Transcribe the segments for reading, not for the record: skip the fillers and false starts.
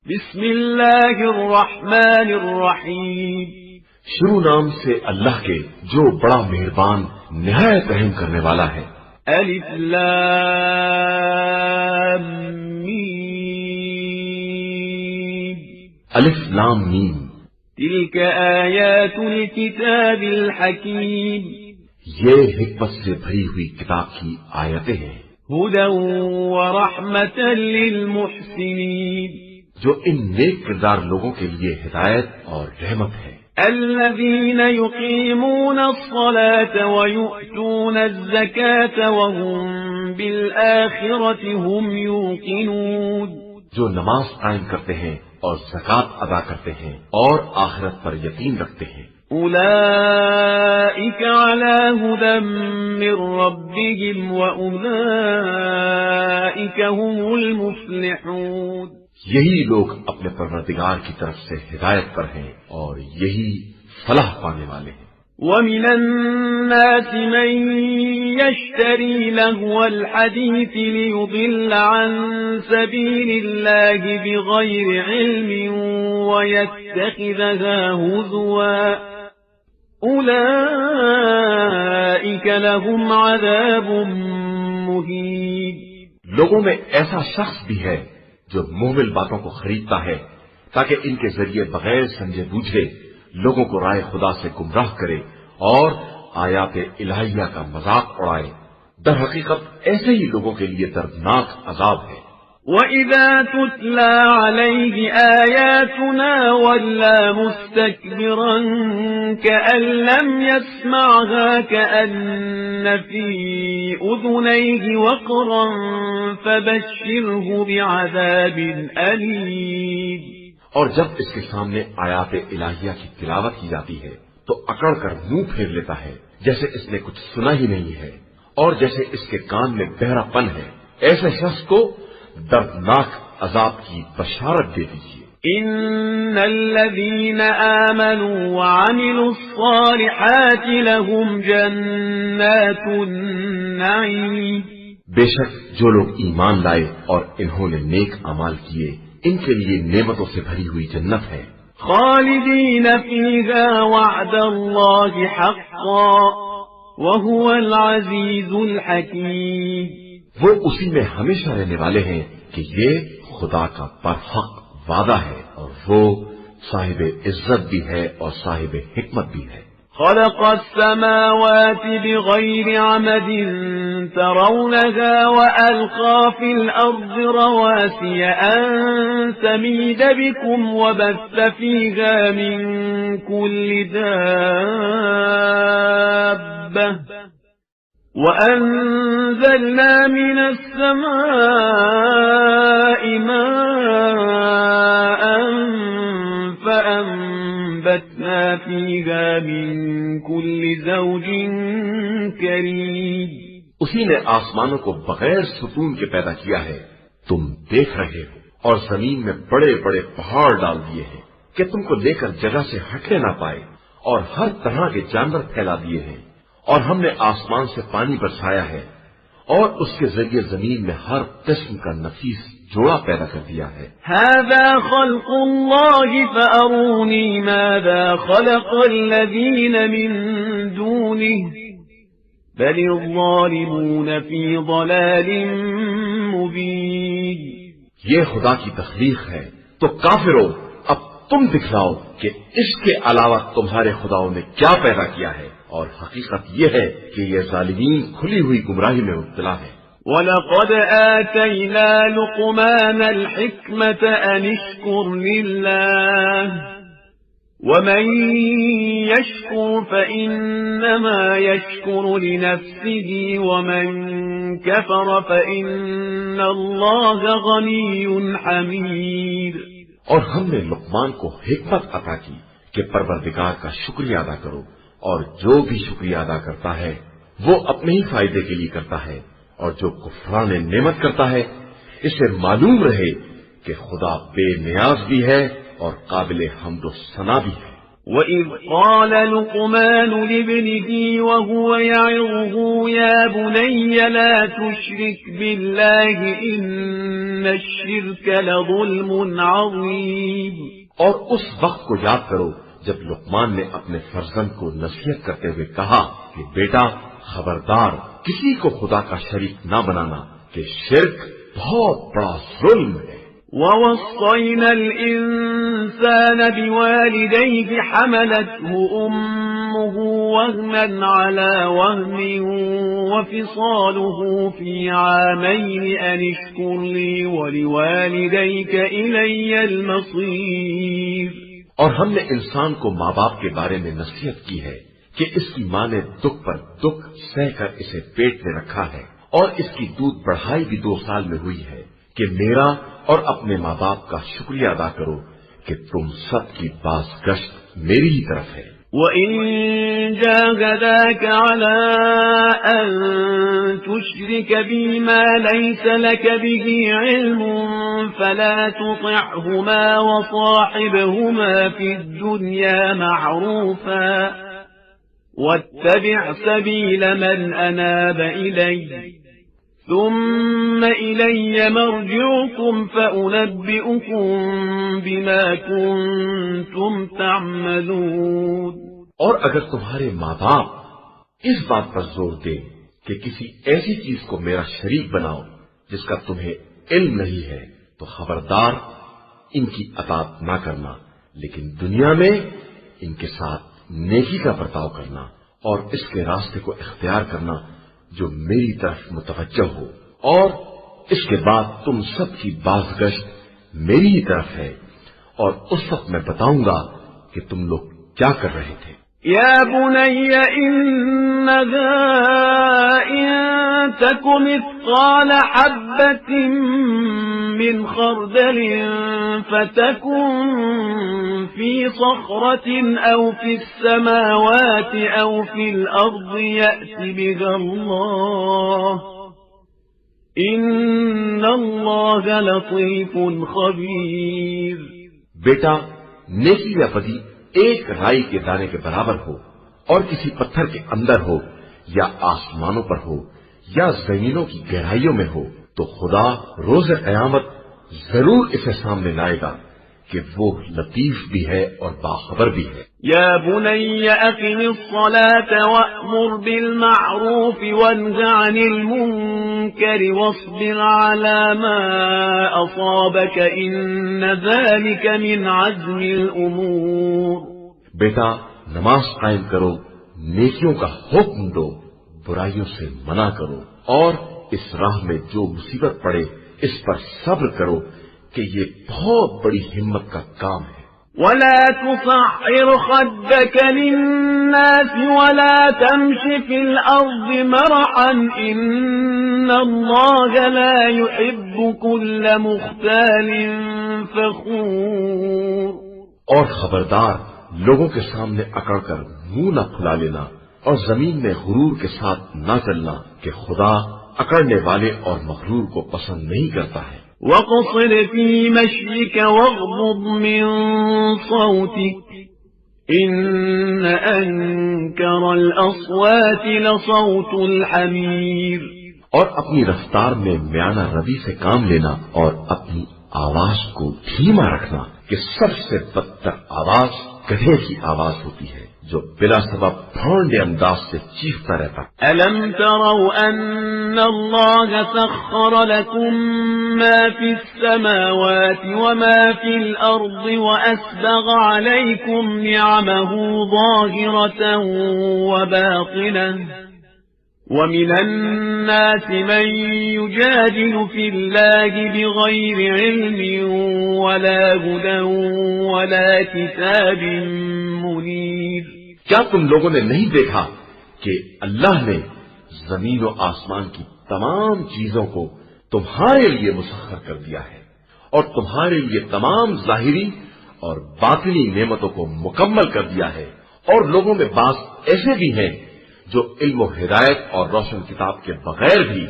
بسم اللہ الرحمن الرحیم، شروع نام سے اللہ کے جو بڑا مہربان نہایت رحم کرنے والا ہے۔ الف لام میم، الف لام میم، تلک آیات الکتاب الحکیم، یہ حکمت سے بھری ہوئی کتاب کی آیتیں ہیں، ہدی ورحمۃ للمحسنین، جو ان نیک کردار لوگوں کے لیے ہدایت اور رحمت ہے۔ الذين يقيمون الصلاة ويؤتون الزكاة وهم بالآخرة هم يوقنون، جو نماز قائم کرتے ہیں اور زکوٰۃ ادا کرتے ہیں اور آخرت پر یقین رکھتے ہیں۔ أولئك على هدى من ربهم وأولئك هم المفلحون، یہی لوگ اپنے پروردگار کی طرف سے ہدایت پر ہیں اور یہی فلاح پانے والے ہیں۔ ومن الناس من يشتري لهو الحديث ليضل عن سبيل الله بغير علم ويتخذها هزوا، أولئك لهم عذاب مهين۔ لوگوں میں ایسا شخص بھی ہے جو محمل باتوں کو خریدتا ہے تاکہ ان کے ذریعے بغیر سمجھے بوجھے لوگوں کو رائے خدا سے گمراہ کرے اور آیات الہیہ کا مذاق اڑائے۔ در حقیقت ایسے ہی لوگوں کے لیے دردناک عذاب ہے۔ وَإِذَا تُتْلَى عَلَيْهِ آيَاتُنَا وَلَّى مُسْتَكْبِرًا كَأَن لَّمْ يَسْمَعْهَا كَأَنَّ فِي أُذُنَيْهِ وَقْرًا فَبَشِّرْهُ بِعَذَابٍ أَلِيمٍ۔ اور جب اس کے سامنے آیات الہیہ کی تلاوت کی جاتی ہے تو اکڑ کر منہ پھیر لیتا ہے جیسے اس نے کچھ سنا ہی نہیں ہے اور جیسے اس کے کان میں بہرا پن ہے۔ ایسے شخص کو دردناک عذاب کی بشارت دے دیجیے۔ ان الذين آمنوا وعملوا الصالحات لهم جنات النعيم، بے شک جو لوگ ایمان لائے اور انہوں نے نیک اعمال کیے ان کے لیے نعمتوں سے بھری ہوئی جنت ہے۔ خالدین فیہا وعد اللہ حقا وهو العزیز الحکیم، وہ اسی میں ہمیشہ رہنے والے ہیں کہ یہ خدا کا برحق وعدہ ہے اور وہ صاحب عزت بھی ہے اور صاحب حکمت بھی ہے۔ خلق السماوات بغير عمد ترونها وألقى في الأرض رواسي أن تميد بكم وبث فيها من كل دابة وأنزلنا من السماء ماء فأنبتنا فيها من كل زوج كريم۔ اسی نے آسمانوں کو بغیر ستون کے پیدا کیا ہے، تم دیکھ رہے ہو، اور زمین میں بڑے بڑے پہاڑ ڈال دیے ہیں کہ تم کو لے کر جگہ سے ہٹنے نہ پائے، اور ہر طرح کے جانور پھیلا دیے ہیں، اور ہم نے آسمان سے پانی برسایا ہے اور اس کے ذریعے زمین میں ہر قسم کا نفیس جوڑا پیدا کر دیا ہے۔ هذا خلق الله فأروني ماذا خلق الذين من دونه بل الظالمون في ضلال مبين۔ یہ خدا کی تخلیق ہے تو کافرو اب تم دکھلاؤ کہ اس کے علاوہ تمہارے خداؤں نے کیا پیدا کیا ہے، اور حقیقت یہ ہے کہ یہ ظالمین کھلی ہوئی گمراہی میں مبتلا ہے۔ وَلَقَدْ آتَيْنَا لُقْمَانَ الْحِكْمَةَ أَنِ اشْكُرْ لِلَّهِ وَمَن يَشْكُرْ فَإِنَّمَا يَشْكُرُ لِنَفْسِهِ وَمَن كَفَرَ فَإِنَّ اللَّهَ غَنِيٌّ حَمِيدٌ۔ اور ہم نے لقمان کو حکمت عطا کی کہ پروردگار کا شکریہ ادا کرو، اور جو بھی شکریہ ادا کرتا ہے وہ اپنے ہی فائدے کے لیے کرتا ہے، اور جو کفران نعمت کرتا ہے اسے معلوم رہے کہ خدا بے نیاز بھی ہے اور قابل حمد و ثنا بھی ہے۔ وَإِذْ قَالَ لُقْمَانُ لِابْنِهِ وَهُوَ يَعِظُهُ يَا بُنَيَّ لَا تُشْرِكْ بِاللَّهِ إِنَّ الشِّرْكَ لَظُلْمٌ عَظِيمٌ۔ اور اس وقت کو یاد کرو جب لقمان نے اپنے فرزند کو نصیحت کرتے ہوئے کہا کہ بیٹا خبردار کسی کو خدا کا شریک نہ بنانا کہ شرک بہت بڑا ظلم ہے۔ وَوَصَّيْنَا الْإِنسَانَ بِوَالِدَيْهِ حَمَلَتْهُ أُمُّهُ وَهْنًا عَلَى وَهْنٍ وَفِصَالُهُ فِي عَامَيْنِ أَنِ اشْكُرْ لِي وَلِوَالِدَيْكَ إِلَيَّ الْمَصِيرُ۔ اور ہم نے انسان کو ماں باپ کے بارے میں نصیحت کی ہے کہ اس کی ماں نے دکھ پر دکھ سہ کر اسے پیٹ میں رکھا ہے اور اس کی دودھ بڑھائی بھی 2 سال میں ہوئی ہے کہ میرا اور اپنے ماں باپ کا شکریہ ادا کرو کہ تم سب کی باز گشت میری ہی طرف ہے۔ وَإِن جَاهَدَاكَ عَلَىٰ أَن تُشْرِكَ بِي مَا لَيْسَ لَكَ بِهِ عِلْمٌ فَلَا تُطِعْهُمَا وَصَاحِبْهُمَا فِي الدُّنْيَا مَعْرُوفًا وَاتَّبِعْ سَبِيلَ مَنْ أَنَابَ إِلَيَّ ثُمَّ إِلَيَّ مَرْجِعُكُمْ فَأُنَبِّئُكُم بِمَا كُنتُمْ تَعْمَلُونَ۔ اور اگر تمہارے ماں باپ اس بات پر زور دیں کہ کسی ایسی چیز کو میرا شریک بناؤ جس کا تمہیں علم نہیں ہے تو خبردار ان کی اطاعت نہ کرنا، لیکن دنیا میں ان کے ساتھ نیکی کا برتاؤ کرنا اور اس کے راستے کو اختیار کرنا جو میری طرف متوجہ ہو، اور اس کے بعد تم سب کی بازگشت میری ہی طرف ہے، اور اس وقت میں بتاؤں گا کہ تم لوگ کیا کر رہے تھے۔ یا بنی انہا ان تک مثقال حبۃ من خردل فتكن في صخرة أو في السماوات أو في الأرض يأت بها الله إن الله لطيف خبير۔ بیٹا نیکی یا بدی ایک رائی کے دانے کے برابر ہو اور کسی پتھر کے اندر ہو یا آسمانوں پر ہو یا زمینوں کی گہرائیوں میں ہو تو خدا روز قیامت ضرور اسے سامنے لائے گا کہ وہ لطیف بھی ہے اور باخبر بھی ہے۔ یا بنی اقم الصلاة وأمر بالمعروف وانہ عن المنکر واصبر على ما اصابك ان ذلك من عزم الامور۔ بیٹا نماز قائم کرو، نیکیوں کا حکم دو، برائیوں سے منع کرو، اور اس راہ میں جو مصیبت پڑے اس پر صبر کرو کہ یہ بہت بڑی ہمت کا کام ہے۔ ولا تصعر خدك للناس ولا تمش في الأرض مرحا إن الله لا يحب كل مختال فخور۔ اور خبردار لوگوں کے سامنے اکڑ کر منہ نہ پھلا لینا اور زمین میں غرور کے ساتھ نہ چلنا کہ خدا اکڑنے والے اور مغرور کو پسند نہیں کرتا ہے۔ وَقْصِرْ فِي مَشْيِكَ وَاغْضُضْ مِنْ صَوْتِكَ إِنَّ أَنكَرَ الْأَصْوَاتِ لَصَوْتُ الْحَمِيرِ۔ اور اپنی رفتار میں میانہ روی سے کام لینا اور اپنی آواز کو دھیما رکھنا کہ سب سے بدتر آواز گدھے کی آواز ہوتی ہے جو بلا سبب بھونڈے انداز سے چیختا رہتا۔ أَلَمْ تَرَوْا أَنَّ اللَّهَ سَخَّرَ لَكُم مَّا فِي السَّمَاوَاتِ وَمَا فِي الْأَرْضِ وَأَسْبَغَ عَلَيْكُمْ نِعَمَهُ ظَاهِرَةً وَبَاطِنَةً وَمِنَ النَّاسِ مَن يُجَادِلُ فِي اللَّهِ بِغَيْرِ عِلْمٍ وَلَا هُدًى وَلَا كِتَابٍ مُنِيرٍ۔ کیا تم لوگوں نے نہیں دیکھا کہ اللہ نے زمین و آسمان کی تمام چیزوں کو تمہارے لیے مسخر کر دیا ہے اور تمہارے لیے تمام ظاہری اور باطنی نعمتوں کو مکمل کر دیا ہے، اور لوگوں میں بعض ایسے بھی ہیں جو علم و ہدایت اور روشن کتاب کے بغیر بھی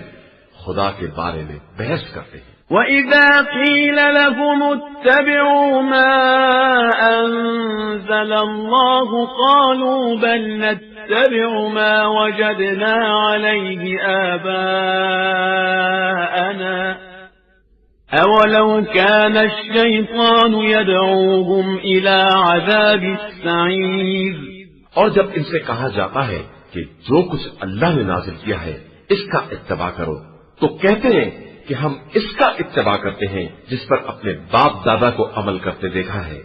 خدا کے بارے میں بحث کرتے ہیں۔ وَإِذَا قِيلَ لَهُمُ اتَّبِعُوا مَا أَنزَلَ اللَّهُ قَالُوا بَلْ نَتَّبِعُ مَا وَجَدْنَا عَلَيْهِ آبَاءَنَا أَوَلَوْ كَانَ الشَّيْطَانُ يَدْعُوهُمْ إِلَى عَذَابِ السَّعِيرِ۔ اور جب ان سے کہا جاتا ہے کہ جو کچھ اللہ نے نازل کیا ہے اس کا اتباع کرو، تو کہتے ہیں کہ ہم اس کا اتباع کرتے ہیں جس پر اپنے باپ دادا کو عمل کرتے دیکھا ہے،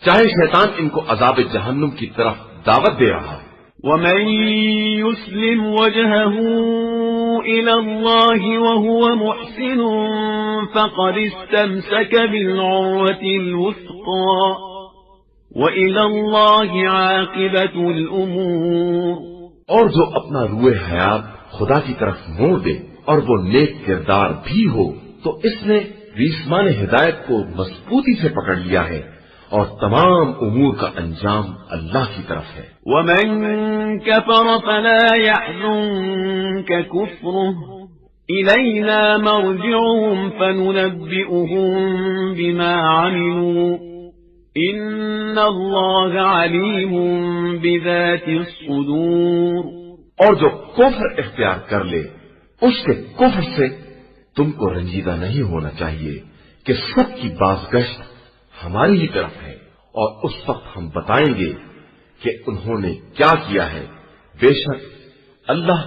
چاہے شیطان ان کو عذاب جہنم کی طرف دعوت دے رہا ہے۔ وَمَن يُسْلِمْ وَجْهَهُ إِلَى اللَّهِ وَهُوَ مُحْسِنٌ فَقَدِ اسْتَمْسَكَ بِالْعُرْوَةِ الْوُثْقَى وَإِلَى اللَّهِ عَاقِبَةُ الْأُمُورِ۔ اور جو اپنا روح حیات خدا کی طرف موڑ دے اور وہ نیک کردار بھی ہو تو اس نے ریسمان ہدایت کو مضبوطی سے پکڑ لیا ہے، اور تمام امور کا انجام اللہ کی طرف ہے۔ وَمَن كَفَرَ فَلَا يَحْزُنكَ كُفْرُهُ إِلَيْنَا مَرْجِعُهُمْ فَنُنَبِّئُهُم بِمَا عَمِلُوا إِنَّ اللَّهَ عَلِيمٌ بِذَاتِ الصُّدُورِ۔ اور جو کفر اختیار کر لے اس کے کفر سے تم کو رنجیدہ نہیں ہونا چاہیے کہ سب کی بازگشت ہماری ہی طرف ہے، اور اس وقت ہم بتائیں گے کہ انہوں نے کیا کیا ہے۔ بے شک اللہ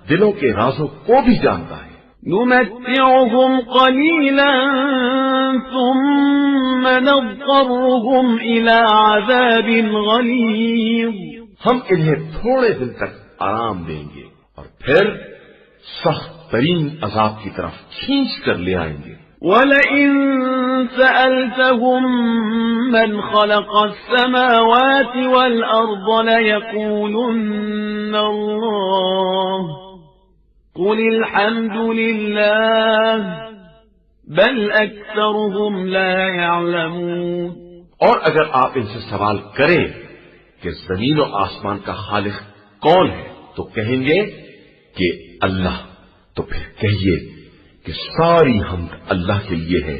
دلوں کے رازوں کو بھی جانتا ہے۔ نُمَتِّعُهُمْ قَلِيلًا ثُمَّ نَضْطَرُّهُمْ إِلَى عَذَابٍ غَلِيظٍ۔ ہم انہیں تھوڑے دن تک آرام دیں گے اور پھر سخت ترین عذاب کی طرف کھینچ کر لے آئیں گے۔ وَلَئِن سَأَلْتَهُم مَّنْ خَلَقَ السَّمَاوَاتِ وَالْأَرْضَ لَيَقُولُنَّ اللَّهُ قُلِ الْحَمْدُ لِلَّهِ بَلْ أَكْثَرُهُمْ لَا يَعْلَمُونَ۔ اور اگر آپ ان سے سوال کریں کہ زمین و آسمان کا خالق کون ہے تو کہیں گے کہ اللہ، تو پھر کہیے کہ ساری حمد اللہ کے لیے ہے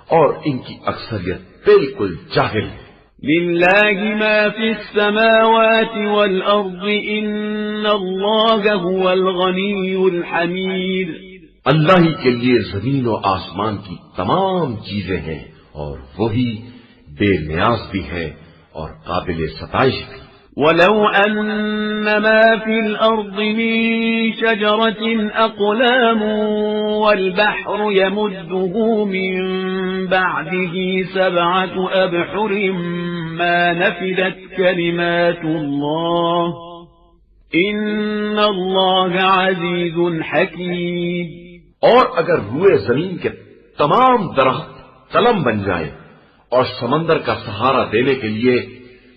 اور ان کی اکثریت بالکل جاہل ہے۔ لِلَّهِ مَا فِي السَّمَاوَاتِ وَالْأَرْضِ إِنَّ اللَّهَ هُوَ الْغَنِيُّ الْحَمِيدُ۔ اللہ ہی کے لیے زمین و آسمان کی تمام چیزیں ہیں اور وہی بے نیاز بھی ہے اور قابل ستائش بھی۔ وَلَوْ أَنَّ مَا فِي الْأَرْضِ مِن شَجَرَةٍ أَقْلَامٌ وَالْبَحْرُ يَمُدُّهُ مِن بَعْدِهِ 7 أَبْحُرٍ مَّا نَفِدَتْ كَلِمَاتُ اللَّهِ إِنَّ اللَّهَ عَزِيزٌ حَكِيمٌ۔ اور اگر روئے زمین کے تمام درخت قلم بن جائیں اور سمندر کا سہارا دینے کے لیے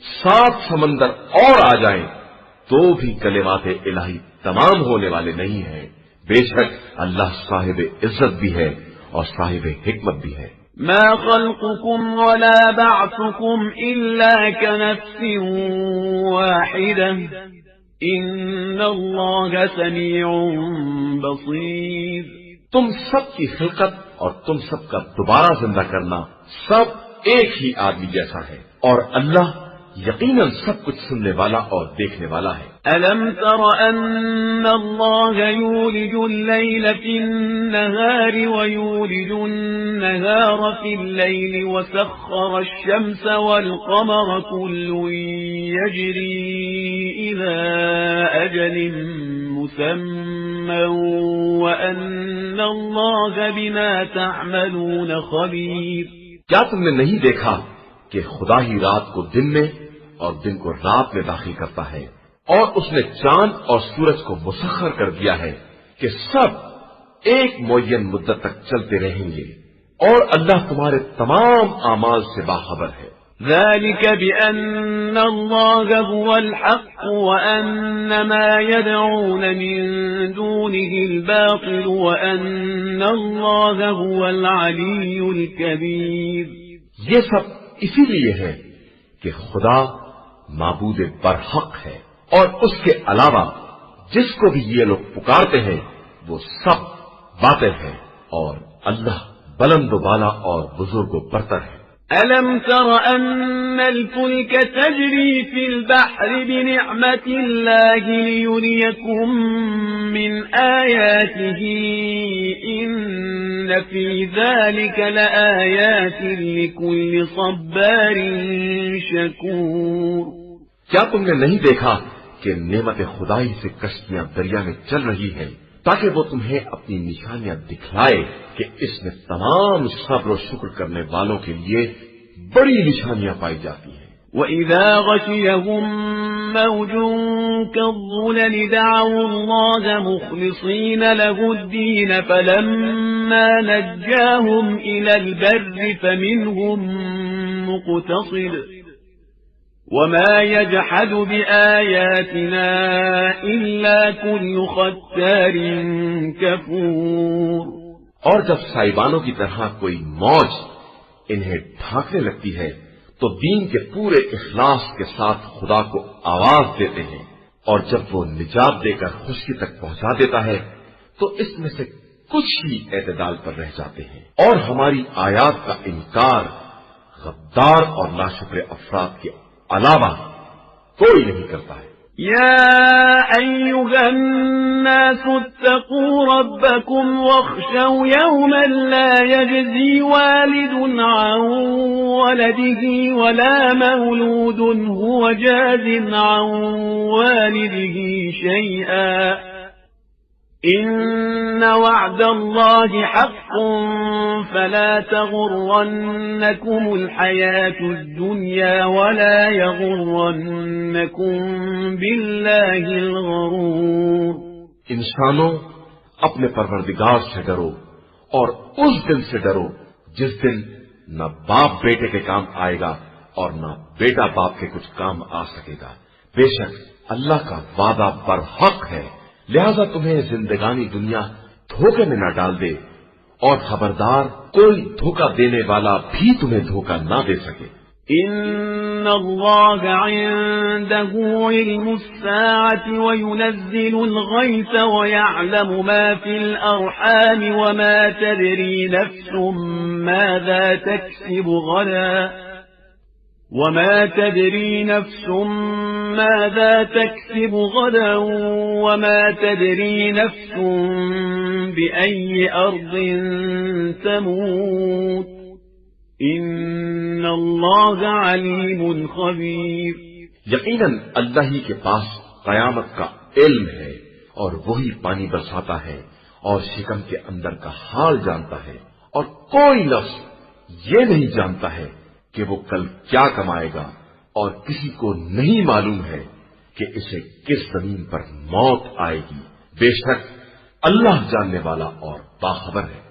7 سمندر اور آ جائیں تو بھی کلمات الہی تمام ہونے والے نہیں ہیں۔ بے شک اللہ صاحب عزت بھی ہے اور صاحب حکمت بھی ہے۔ ما خلقكم ولا بعثكم إلا كنفس واحدة إن الله سميع بصير۔ تم سب کی خلقت اور تم سب کا دوبارہ زندہ کرنا سب ایک ہی آدمی جیسا ہے، اور اللہ یقیناً سب کچھ سننے والا اور دیکھنے والا ہے۔ أَلَمْ تَرَ أَنَّ اللَّهَ يُولِجُ اللَّيْلَ فِي النَّهَارِ وَيُولِجُ النَّهَارَ فِي اللَّيْلِ وَسَخَّرَ الشَّمْسَ وَالْقَمَرَ كُلٌّ يَجْرِي إِلَى أَجَلٍ مُّسَمًّى وَأَنَّ اللَّهَ بِمَا تَعْمَلُونَ خَبِيرٌ۔ کیا تم نے نہیں دیکھا کہ خدا ہی رات کو دن میں اور دن کو رات میں داخل کرتا ہے، اور اس نے چاند اور سورج کو مسخر کر دیا ہے کہ سب ایک معین مدت تک چلتے رہیں گے، اور اللہ تمہارے تمام اعمال سے باخبر ہے۔ ذلك بأن الله هو الحق وأن ما يدعون من دونه الباطل وأن الله هو العلي الكبير۔ یہ سب اسی لیے ہے کہ خدا معبود برحق ہے، اور اس کے علاوہ جس کو بھی یہ لوگ پکارتے ہیں وہ سب باطل ہے، اور اللہ بلند و بالا اور بزرگ و برتر ہے۔ ألم تر أن الفلك تجري في البحر بنعمة الله ليريكم من آياته إن في ذلك لآيات لكل صبار شكور۔ کیا تم نے نہیں دیکھا کہ نعمت خدائی سے کشتیاں دریا میں چل رہی ہیں تاکہ وہ تمہیں اپنی نشانیاں دکھلائے کہ اس میں تمام صبر و شکر کرنے والوں کے لیے بڑی نشانیاں پائی جاتی ہیں۔ وَإِذَا غَشِيَهُم مَّوْجٌ كَالظُّلَلِ دَعَوُا اللَّهَ مُخْلِصِينَ لَهُ الدِّينَ فَلَمَّا نَجَّاهُمْ إِلَى الْبَرِّ فَمِنْهُم مُّقْتَصِدٌ وَمَا يَجْحَدُ بِآيَاتِنَا إِلَّا كُلُّ خَتَّارٍ كَفُورٍ۔ اور جب سائبانوں کی طرح کوئی موج انہیں ڈھانکنے لگتی ہے تو دین کے پورے اخلاص کے ساتھ خدا کو آواز دیتے ہیں، اور جب وہ نجات دے کر خوشی تک پہنچا دیتا ہے تو اس میں سے کچھ ہی اعتدال پر رہ جاتے ہیں، اور ہماری آیات کا انکار غدار اور ناشکر افراد کے علاوہ کوئی نہیں کرتا ہے۔ يا أيها الناس اتقوا ربكم واخشوا يوما لا يجزي والد عن ولده ولا مولود هو جاز عن والده شيئا إن وعد الله حق فلا تغرنكم الحياة الدنيا ولا يغرنكم بالله الغرور۔ انسانوں، اپنے پروردگار سے ڈرو اور اس دن سے ڈرو جس دن نہ باپ بیٹے کے کام آئے گا اور نہ بیٹا باپ کے کچھ کام آ سکے گا۔ بے شک اللہ کا وعدہ برحق ہے، لہذا تمہیں زندگانی دنیا دھوکے میں نہ ڈال دے، اور خبردار کوئی دھوکہ دینے والا بھی تمہیں دھوکہ نہ دے سکے۔ إن الله عنده علم الساعة وينزل الغيث ويعلم ما في الأرحام وما تدري نفس ماذا تكسب غدا وما تدري نفس بأي أرض تموت إن الله عليم خبير۔ یقیناً اللہ ہی کے پاس قیامت کا علم ہے، اور وہی پانی برساتا ہے اور شکم کے اندر کا حال جانتا ہے، اور کوئی لفظ یہ نہیں جانتا ہے کہ وہ کل کیا کمائے گا، اور کسی کو نہیں معلوم ہے کہ اسے کس زمین پر موت آئے گی۔ بے شک اللہ جاننے والا اور باخبر ہے۔